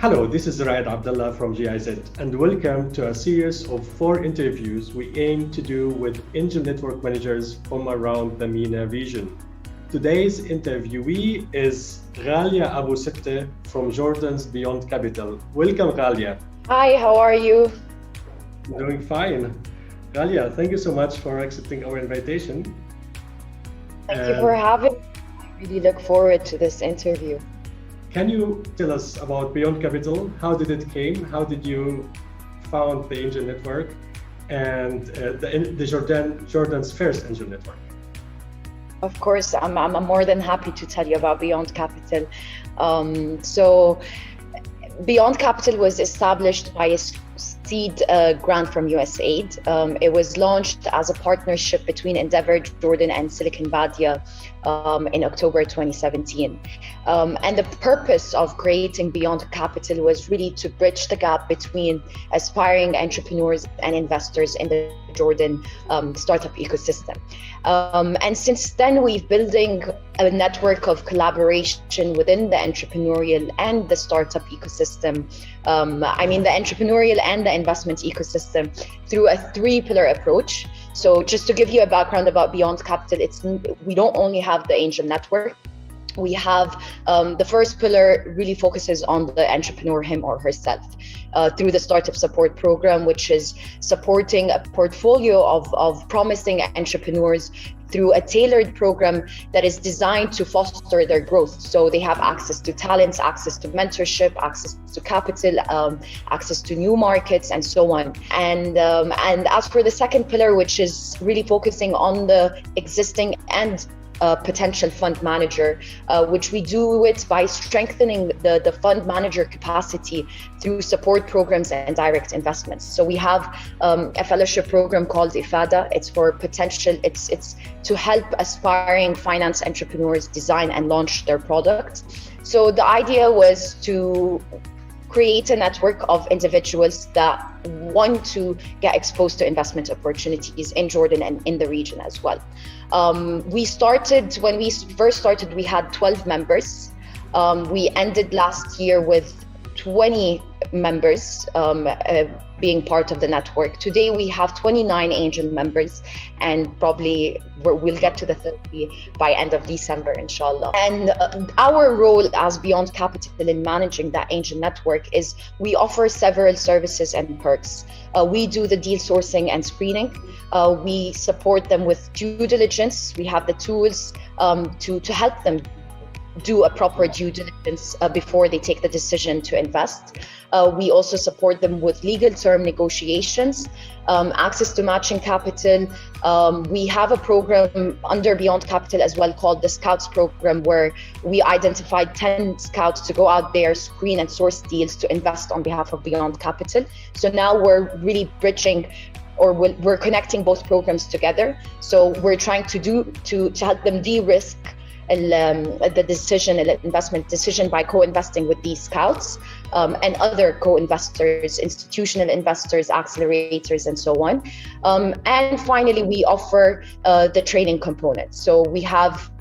Hello, this is Raed Abdullah from GIZ, and welcome to a series of 4 interviews we aim to do with angel network managers from around the MENA region. Today's interviewee is Ghalia Abu Sitteh from Jordan's BeyondCapital. Welcome, Ghalia. Hi, how are you? I'm doing fine. Ghalia, thank you so much for accepting our invitation. Thank you for having me. I really look forward to this interview. Can you tell us about BeyondCapital? How did it came? How did you found the angel network and Jordan's first angel network? Of course, I'm more than happy to tell you about BeyondCapital. So BeyondCapital was established by a seed grant from USAID. It was launched as a partnership between Endeavor Jordan and Silicon Valley in October 2017. And the purpose of creating BeyondCapital was really to bridge the gap between aspiring entrepreneurs and investors in the Jordan startup ecosystem. And since then, we've building a network of collaboration within the entrepreneurial and the startup ecosystem. The entrepreneurial and the investment ecosystem through a 3-pillar approach. So just to give you a background about BeyondCapital, we don't only have the angel network. We have the first pillar really focuses on the entrepreneur, him or herself, through the startup support program, which is supporting a portfolio of promising entrepreneurs through a tailored program that is designed to foster their growth. So they have access to talents, access to mentorship, access to capital, access to new markets, and so on. And as for the second pillar, which is really focusing on the existing and potential fund manager, which we do it by strengthening the fund manager capacity through support programs and direct investments. So we have a fellowship program called IFADA. It's for potential, it's to help aspiring finance entrepreneurs design and launch their product. So the idea was to create a network of individuals that want to get exposed to investment opportunities in Jordan and in the region as well. When we first started, we had 12 members. We ended last year with 20 members being part of the network. Today we have 29 angel members, and probably we'll get to the 30 by end of December, inshallah. And our role as BeyondCapital in managing that angel network is we offer several services and perks. We do the deal sourcing and screening. We support them with due diligence. We have the tools to help them do a proper due diligence before they take the decision to invest. We also support them with legal term negotiations, access to matching capital. We have a program under BeyondCapital as well called the Scouts program, where we identified 10 scouts to go out there, screen and source deals to invest on behalf of BeyondCapital. So now we're really bridging, or we're connecting both programs together. So we're trying to help them de-risk the investment decision by co-investing with these scouts and other co-investors, institutional investors, accelerators, and so on. And finally, we offer the training component. So we have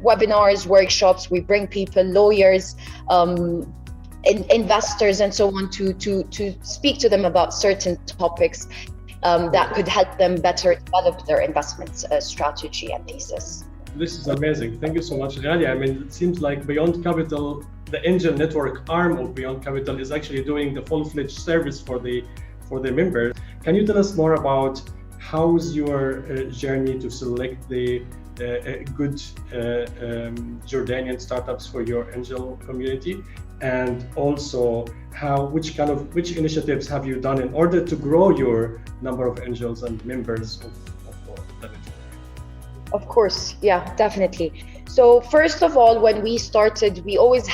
webinars, workshops. We bring people, lawyers, investors, and so on to speak to them about certain topics that could help them better develop their investment strategy and thesis. This is amazing. Thank you so much, Ghalia. It seems like BeyondCapital, the angel network arm of BeyondCapital, is actually doing the full-fledged service for the members. Can you tell us more about how's your journey to select the good Jordanian startups for your angel community, and also which initiatives have you done in order to grow your number of angels and members of the network? Of course, yeah, definitely. So first of all, when we started, we always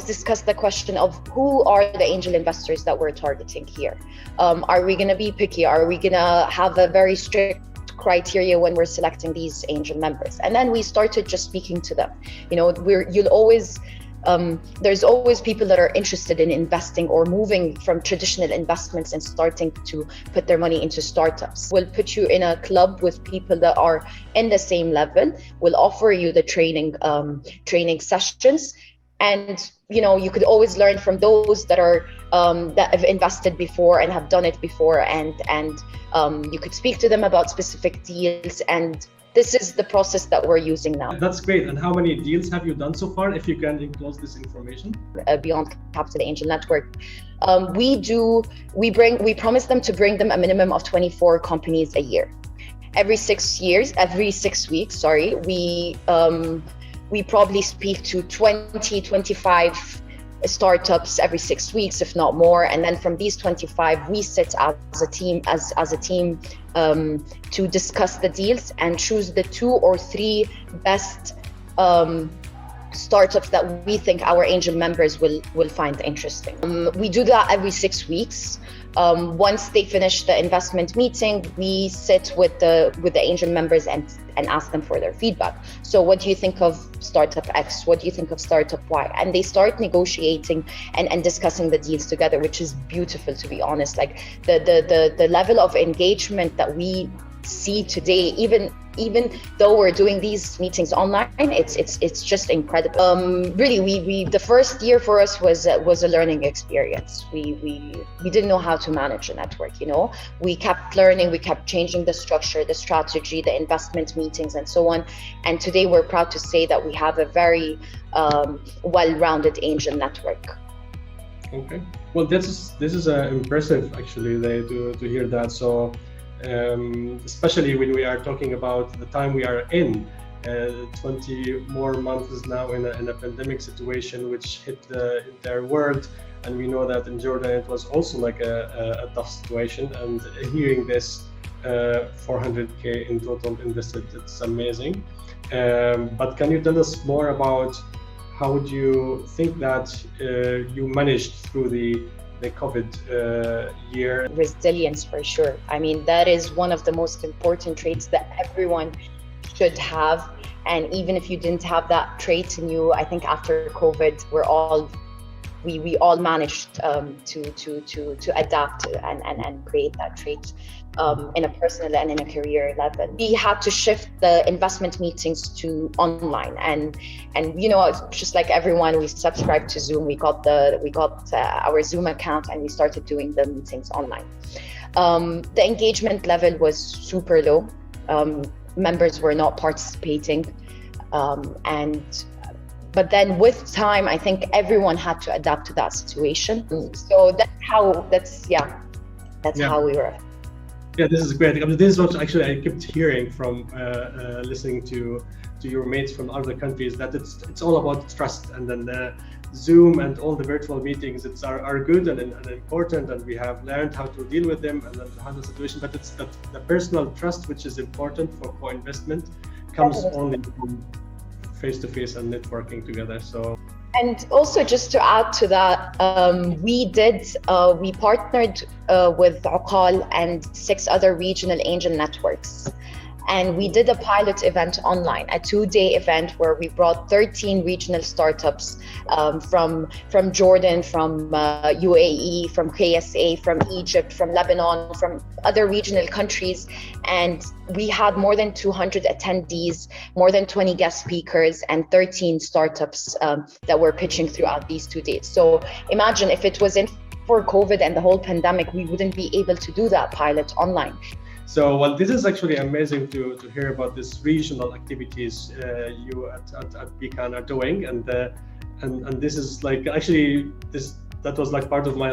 discussed the question of who are the angel investors that we're targeting here. Are we going to be picky? Are we going to have a very strict criteria when we're selecting these angel members? And then we started just speaking to them. There's always people that are interested in investing or moving from traditional investments and starting to put their money into startups. We'll put you in a club with people that are in the same level. We'll offer you the training sessions. And you could always learn from those that are that have invested before and have done it before, and you could speak to them about specific deals. And this is the process that we're using now. That's great. And how many deals have you done so far, if you can enclose this information? BeyondCapital Angel Network, we promise them to bring them a minimum of 24 companies a year. Every 6 weeks, we probably speak to 25 startups every 6 weeks, if not more. And then from these 25, we sit as a team to discuss the deals and choose the 2 or 3 best startups that we think our angel members will find interesting. We do that every 6 weeks. Once they finish the investment meeting, we sit with the angel members and ask them for their feedback. So what do you think of startup X? What do you think of startup Y? And they start negotiating and discussing the deals together, which is beautiful, to be honest. Like the level of engagement that we see today, even though we're doing these meetings online, it's just incredible. Really, we the first year for us was a learning experience. We didn't know how to manage a network. We kept learning, we kept changing the structure, the strategy, the investment meetings, and so on. And today we're proud to say that we have a very well-rounded angel network. Okay, well, this is impressive, actually, to hear that. So especially when we are talking about the time we are in, 20 more months now in a pandemic situation which hit the entire world. And we know that in Jordan it was also like a tough situation. And hearing this 400K in total invested, it's amazing. But can you tell us more about how would you think that you managed through the COVID year? Resilience, for sure. I mean, that is one of the most important traits that everyone should have. And even if you didn't have that trait in you, I think after COVID, we all managed to adapt and create that trait in a personal and in a career level. We had to shift the investment meetings to online, and just like everyone, we subscribed to Zoom. We got our Zoom account, and we started doing the meetings online. The engagement level was super low. Members were not participating, but then with time, I think everyone had to adapt to that situation. So that's how we were. Yeah, this is great. I mean, this is what actually I kept hearing from listening to your mates from other countries, that it's all about trust. And then Zoom and all the virtual meetings are good and important, and we have learned how to deal with them and then to handle the situation. But it's the personal trust which is important for co-investment comes only from face-to-face and networking together. So, and also just to add to that, we partnered with Uqal and 6 other regional angel networks. And we did a pilot event online, a 2-day event where we brought 13 regional startups from Jordan, from UAE, from KSA, from Egypt, from Lebanon, from other regional countries. And we had more than 200 attendees, more than 20 guest speakers, and 13 startups that were pitching throughout these 2 days. So imagine if it wasn't for COVID and the whole pandemic, we wouldn't be able to do that pilot online. So, well, this is actually amazing to hear about these regional activities you at BECAN are doing, and this is like actually that was like part of my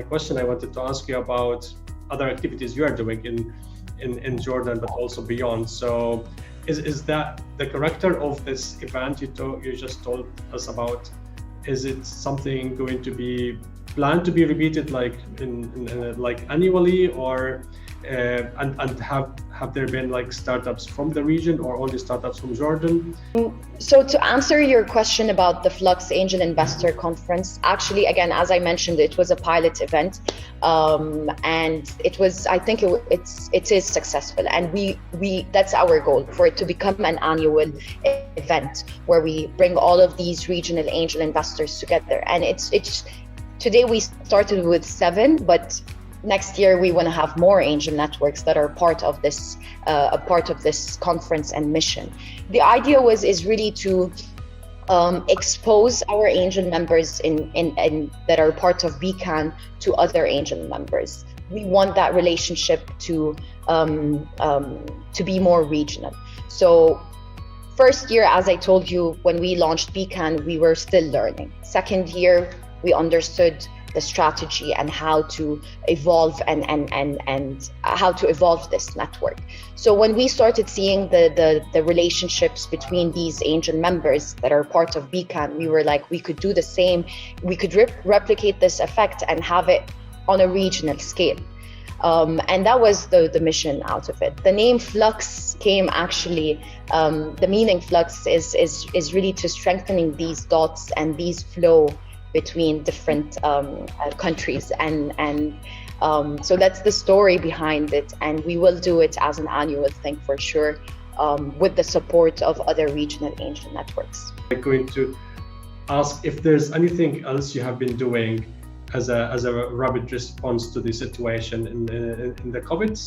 question. I wanted to ask you about other activities you are doing in Jordan, but also beyond. So, is that the character of this event you just told us about? Is it something going to be planned to be repeated like in like annually, or and have there been like startups from the region or only startups from Jordan? So to answer your question about the Flux Angel Investor Conference, actually, again, as I mentioned, it was a pilot event, and it was, I think it is successful, and we that's our goal, for it to become an annual event where we bring all of these regional angel investors together. And it's today we started with 7, but next year we want to have more angel networks that are part of this conference and mission. The idea is really to expose our angel members in that are part of BECAN to other angel members. We want that relationship to be more regional. So first year, as I told you, when we launched BECAN, we were still learning. Second year, we understood the strategy and how to evolve and how to evolve this network. So when we started seeing the relationships between these angel members that are part of BECAN, we were like, we could do the same. We could replicate this effect and have it on a regional scale. And that was the mission out of it. The name Flux came actually, the meaning Flux is really to strengthening these dots and these flow between different countries. And so that's the story behind it. And we will do it as an annual thing for sure, with the support of other regional angel networks. I'm going to ask if there's anything else you have been doing as a rapid response to the situation in the COVID,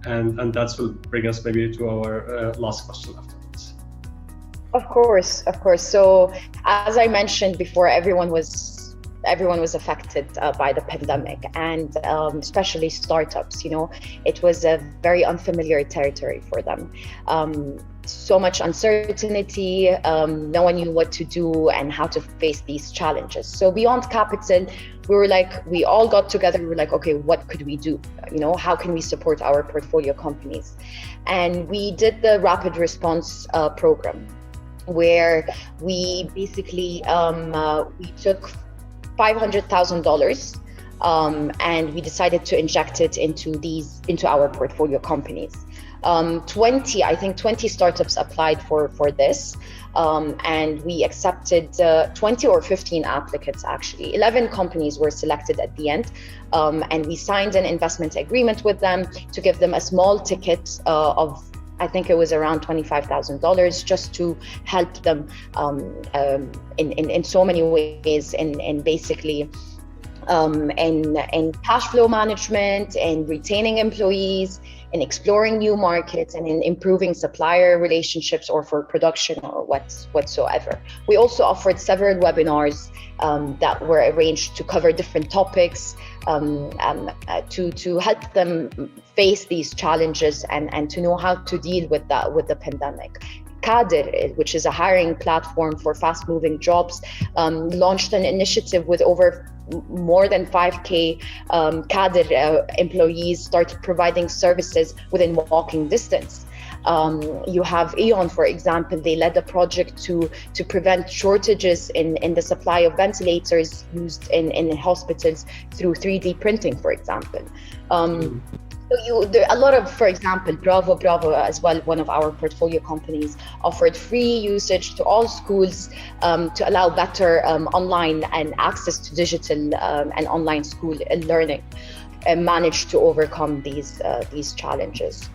and that will bring us maybe to our last question afterwards. Of course. So as I mentioned before, everyone was affected by the pandemic, and especially startups. You know, it was a very unfamiliar territory for them. So much uncertainty, no one knew what to do and how to face these challenges. So BeyondCapital, we all got together, we were like, okay, what could we do? You know, how can we support our portfolio companies? And we did the rapid response program, where we basically we took $500,000 and we decided to inject it into our portfolio companies. 20 startups applied for this, and we accepted 20 or 15 applicants actually. 11 companies were selected at the end, and we signed an investment agreement with them to give them a small ticket of, I think it was around $25,000, just to help them in so many ways, in basically in cash flow management and retaining employees, in exploring new markets, and in improving supplier relationships or for production or whatsoever. We also offered several webinars that were arranged to cover different topics, to help them face these challenges and to know how to deal with the pandemic. Kadir, which is a hiring platform for fast-moving jobs, launched an initiative with more than 5K Kadir employees, started providing services within walking distance. You have Eon, for example, they led a project to prevent shortages in the supply of ventilators used in hospitals through 3D printing, for example. So there are a lot of, for example, Bravo as well, one of our portfolio companies, offered free usage to all schools to allow better online and access to digital and online school learning, and managed to overcome these challenges.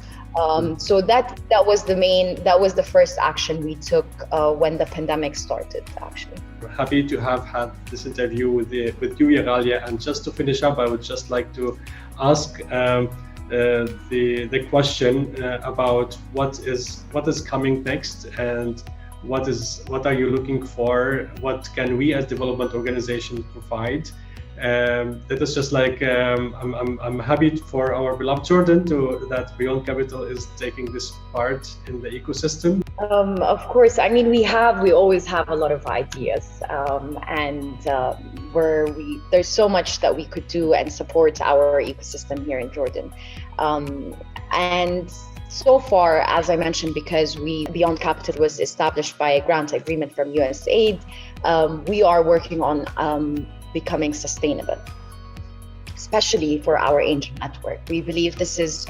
So that was the first action we took when the pandemic started, actually. We're happy to have had this interview with you, Ghalia. And just to finish up, I would just like to ask the question about what is coming next, and what are you looking for? What can we as development organizations provide? That is just like I'm happy for our beloved Jordan that BeyondCapital is taking this part in the ecosystem. Of course, I mean we always have a lot of ideas, and there's so much that we could do and support our ecosystem here in Jordan. And so far, as I mentioned, because BeyondCapital was established by a grant agreement from USAID, we are working on becoming sustainable, especially for our angel network. We believe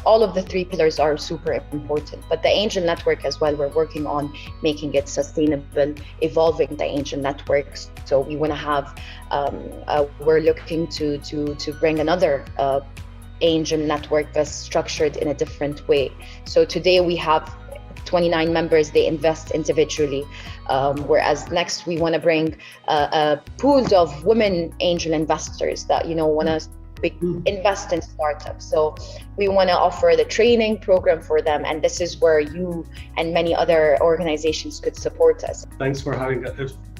all of the three pillars are super important, but the angel network as well, we're working on making it sustainable, evolving the angel network. So we want to have, we're looking to bring another angel network that's structured in a different way. So today we have 29 members, they invest individually, whereas next we want to bring pools of women angel investors that want to invest in startups. So we want to offer the training program for them, and this is where you and many other organizations could support us. Thanks for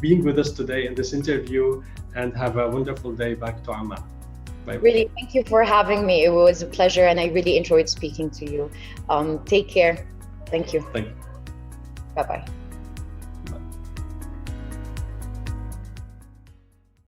being with us today in this interview, and have a wonderful day back to Amman. Bye. Really, thank you for having me. It was a pleasure, and I really enjoyed speaking to you. Take care. Thank you. Thank you. Bye-bye.